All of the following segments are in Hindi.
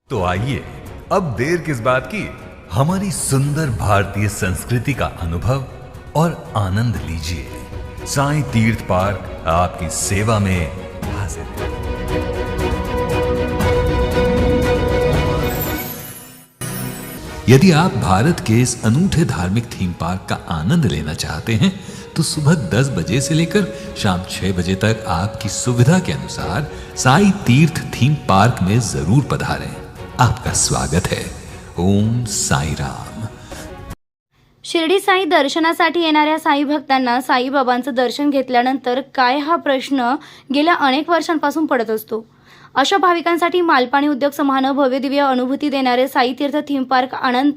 तो आइए अब देर किस बात की, हमारी सुंदर भारतीय संस्कृति का अनुभव और आनंद लीजिए। साईं तीर्थ पार्क आपकी सेवा में हाजिर है। यदि आप भारत के इस अनूठे धार्मिक थीम पार्क का आनंद लेना चाहते हैं तो सुबह 10 बजे से लेकर शाम 6 बजे तक आपकी सुविधा के अनुसार साईं तीर्थ थीम पार्क में जरूर पधारें। आपका स्वागत है। ओम साई राम। शिर्डी साई दर्शनासाठी येणाऱ्या साई भक्तांना साईबाबांचं दर्शन घेतल्यानंतर काय हा प्रश्न गेल्या अनेक वर्षांपासून पडत असतो। अशा भाविकांसाठी मालपाणी उद्योग समूहानं भव्यदिव्य अनुभूती देणारे साई तीर्थ थीम पार्क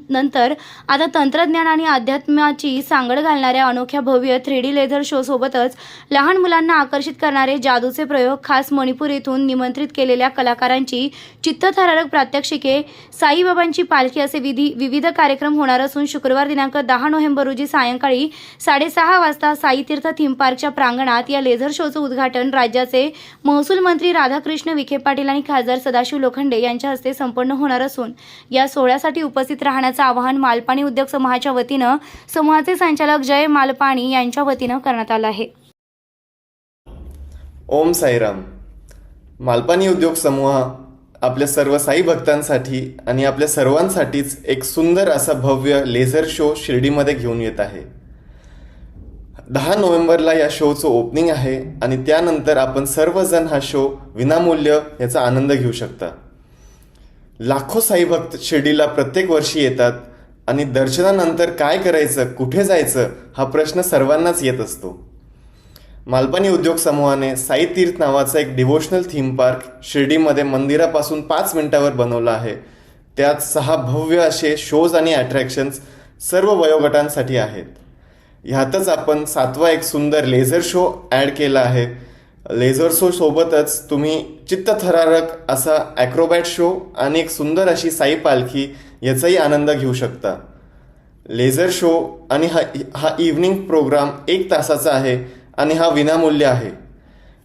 नंतर आता तंत्रज्ञान आणि अध्यात्माची सांगड घालणाऱ्या अनोख्या भव्य 3D लेझर शो सोबतच लहान मुलांना आकर्षित करणारे जादूचे प्रयोग, खास मणिपूर येथून निमंत्रित केलेल्या कलाकारांची चित्तथरारक प्रात्यक्षिके, साईबाबांची पालखी असे विविध कार्यक्रम होणार असून शुक्रवार दिनांक 10 नोव्हेंबर रोजी सायंकाळी 6:30 वाजता साई तीर्थ थीम पार्कच्या प्रांगणात या लेझर शोचं उद्घाटन राज्याचे महसूल मंत्री राधाकृष्ण विखे पाटील आणि खासदार सदाशिव लोखंडे यांच्या हस्ते संपन्न होणार असून या सोहळ्यासाठी उपस्थित राहण्याचं आवाहन मालपाणी उद्योग समूहाच्या वतीनं समूहाचे संचालक जय मालपाणी यांच्या वतीनं करण्यात आलं आहे। ओम साईराम। मालपाणी उद्योग समूह आपल्या सर्व साई भक्तांसाठी आणि आपल्या सर्वांसाठीच एक सुंदर असा भव्य लेझर शो शिर्डीमध्ये घेऊन येत आहे। 10 नोव्हेंबरला या शोचं ओपनिंग आहे आणि त्यानंतर आपण सर्वजण हा शो विनामूल्य याचा आनंद घेऊ शकता। लाखो साई भक्त शिर्डीला प्रत्येक वर्षी येतात आणि दर्शनानंतर काय करायचं, कुठे जायचं हा प्रश्न सर्वांनाच येत असतो। मालपाणी उद्योग समूहाने साई तीर्थ नावाचा एक डिवोशनल थीम पार्क शिर्डीमध्ये मंदिरापासून 5 मिनिटावर बनवला आहे। त्यात 6 भव्य असे शोज आणि अट्रॅक्शन्स सर्व वयोगटांसाठी आहेत। ह्यातच आपण 7वा एक सुंदर लेझर शो ॲड केला आहे। लेझर शो सोबतच तुम्ही चित्तथरारक असा ॲक्रोबॅट शो आणि एक सुंदर अशी साई पालखी याचाही आनंद घेऊ शकता। लेझर शो आणि हा इव्हनिंग प्रोग्राम 1 तासाचा आहे आणि हा विनामूल्य आहे।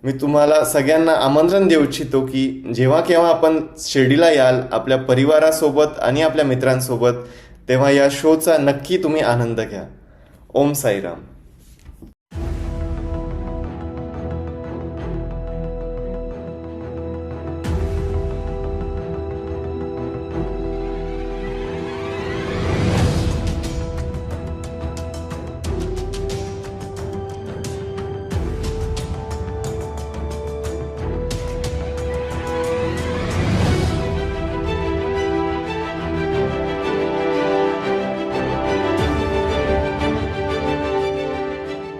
मी तुम्हाला सगळ्यांना आमंत्रण देऊ इच्छितो की जेव्हा केव्हा आपण शिर्डीला याल आपल्या परिवारासोबत आणि आपल्या मित्रांसोबत, तेव्हा या शोचा नक्की तुम्ही आनंद घ्या। ओम साईराम।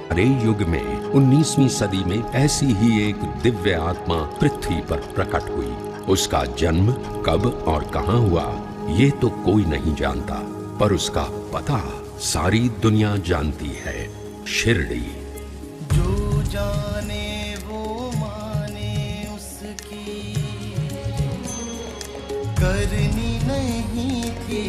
हमारे युग में 19वीं सदी में ऐसी ही एक दिव्य आत्मा पृथ्वी पर प्रकट हुई। उसका जन्म कब और कहां हुआ ये तो कोई नहीं जानता, पर उसका पता सारी दुनिया जानती है, शिरडी। जो जाने वो माने उसकी करनी नहीं थी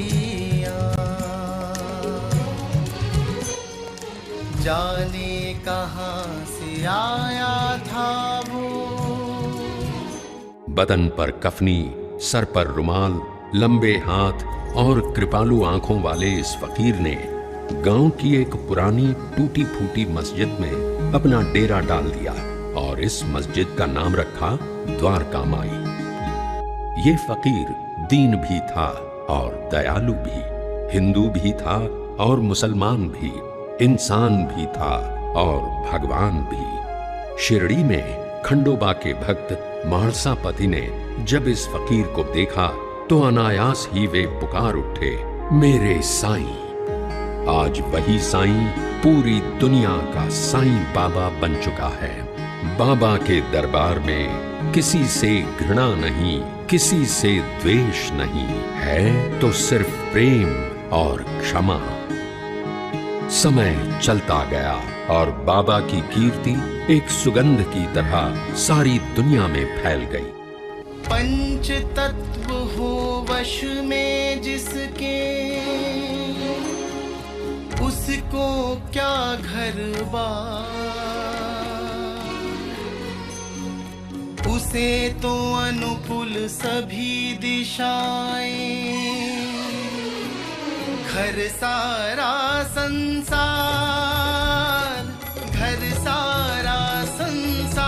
जाने कहां से आया था वो। बदन पर कफनी, सर पर रुमाल, लंबे हाथ और कृपालु आंखों वाले इस फकीर ने गांव की एक पुरानी टूटी फूटी मस्जिद में अपना डेरा डाल दिया और इस मस्जिद का नाम रखा द्वारका माई। ये फकीर दीन भी था और दयालु भी, हिंदू भी था और मुसलमान भी, इंसान भी था और भगवान भी। शिरडी में खंडोबा के भक्त मानसापति ने जब इस फकीर को देखा तो अनायास ही वे पुकार उठे, मेरे साईं। आज वही साईं पूरी दुनिया का साईं बाबा बन चुका है। बाबा के दरबार में किसी से घृणा नहीं, किसी से द्वेष नहीं है, तो सिर्फ प्रेम और क्षमा। समय चलता गया और बाबा की कीर्ति एक सुगंध की तरह सारी दुनिया में फैल गई। पंच तत्व हो वश में जिसके, उसको क्या घर बार, उस से तो अनुकूल सभी दिशाएं, घर सारा संसार, घर सारा संसार,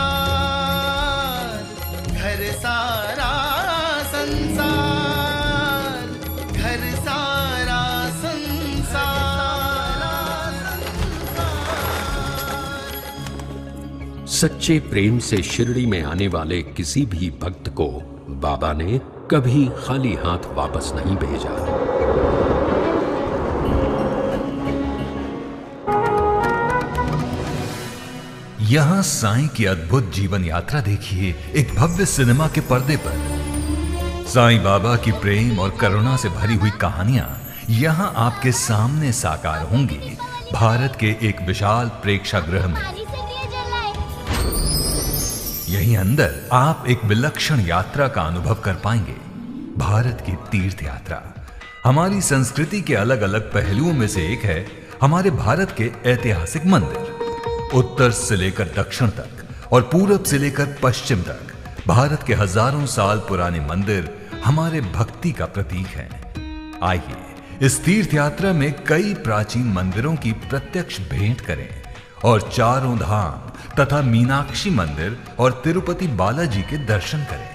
घर सारा संसार, घर सारा संसार। सच्चे प्रेम से शिरडी में आने वाले किसी भी भक्त को बाबा ने कभी खाली हाथ वापस नहीं भेजा। यहां साईं की अद्भुत जीवन यात्रा देखिए एक भव्य सिनेमा के पर्दे पर। साईं बाबा की प्रेम और करुणा से भरी हुई कहानियां यहां आपके सामने साकार होंगी, भारत के एक विशाल प्रेक्षागृह में। यहीं अंदर आप एक विलक्षण यात्रा का अनुभव कर पाएंगे, भारत की तीर्थ यात्रा। हमारी संस्कृति के अलग अलग पहलुओं में से एक है हमारे भारत के ऐतिहासिक मंदिर। उत्तर से लेकर दक्षिण तक और पूरब से लेकर पश्चिम तक भारत के हजारों साल पुराने मंदिर हमारे भक्ति का प्रतीक हैं। आइए इस तीर्थ यात्रा में कई प्राचीन मंदिरों की प्रत्यक्ष भेंट करें और चारों धाम तथा मीनाक्षी मंदिर और तिरुपति बालाजी के दर्शन करें।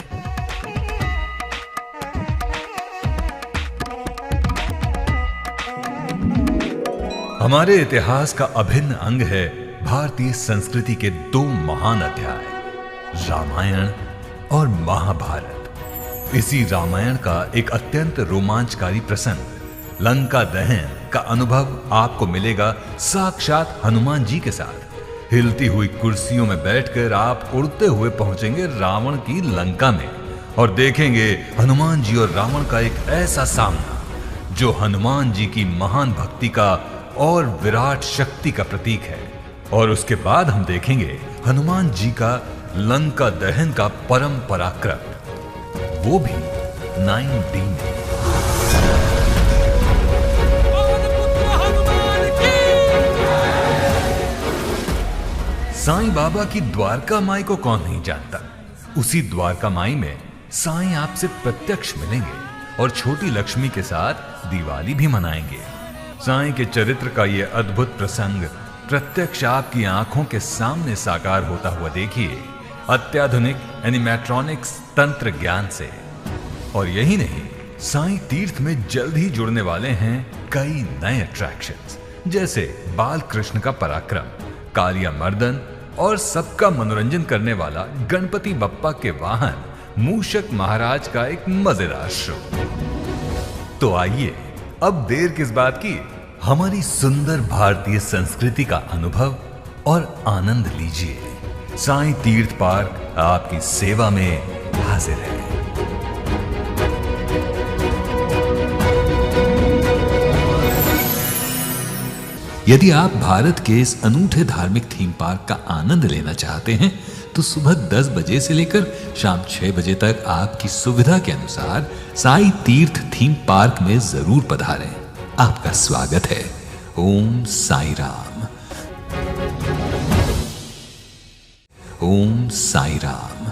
हमारे इतिहास का अभिन्न अंग है भारतीय संस्कृति के दो महान अध्याय, रामायण और महाभारत। इसी रामायण का एक अत्यंत रोमांचकारी प्रसंग, लंका दहन का अनुभव आपको मिलेगा साक्षात हनुमान जी के साथ। हिलती हुई कुर्सियों में बैठकर आप उड़ते हुए पहुंचेंगे रावण की लंका में और देखेंगे हनुमान जी और रावण का एक ऐसा सामना जो हनुमान जी की महान भक्ति का और विराट शक्ति का प्रतीक है। और उसके बाद हम देखेंगे हनुमान जी का लंका दहन का परम पराक्रम, वो भी 9D में। साईं बाबा की द्वारका माई को कौन नहीं जानता। उसी द्वारका माई में साईं आपसे प्रत्यक्ष मिलेंगे और छोटी लक्ष्मी के साथ दिवाली भी मनाएंगे। साईं के चरित्र का यह अद्भुत प्रसंग प्रत्यक्ष आपकी आंखों के सामने साकार होता हुआ देखिए अत्याधुनिक एनिमेट्रॉनिक्स तंत्र ज्ञान से। और यही नहीं, साईं तीर्थ में जल्द ही जुड़ने वाले हैं कई नए अट्रैक्शंस, जैसे बाल कृष्ण का पराक्रम, कालिया मर्दन और सबका मनोरंजन करने वाला गणपति बप्पा के वाहन मूषक महाराज का एक मजेदार शो। तो आइए अब देर किस बात की, हमारी सुंदर भारतीय संस्कृति का अनुभव और आनंद लीजिए। साईं तीर्थ पार्क आपकी सेवा में हाजिर है। यदि आप भारत के इस अनूठे धार्मिक थीम पार्क का आनंद लेना चाहते हैं तो सुबह 10 बजे से लेकर शाम 6 बजे तक आपकी सुविधा के अनुसार साईं तीर्थ थीम पार्क में जरूर पधारें। आपका स्वागत है। ओम साई राम। ओम साई राम।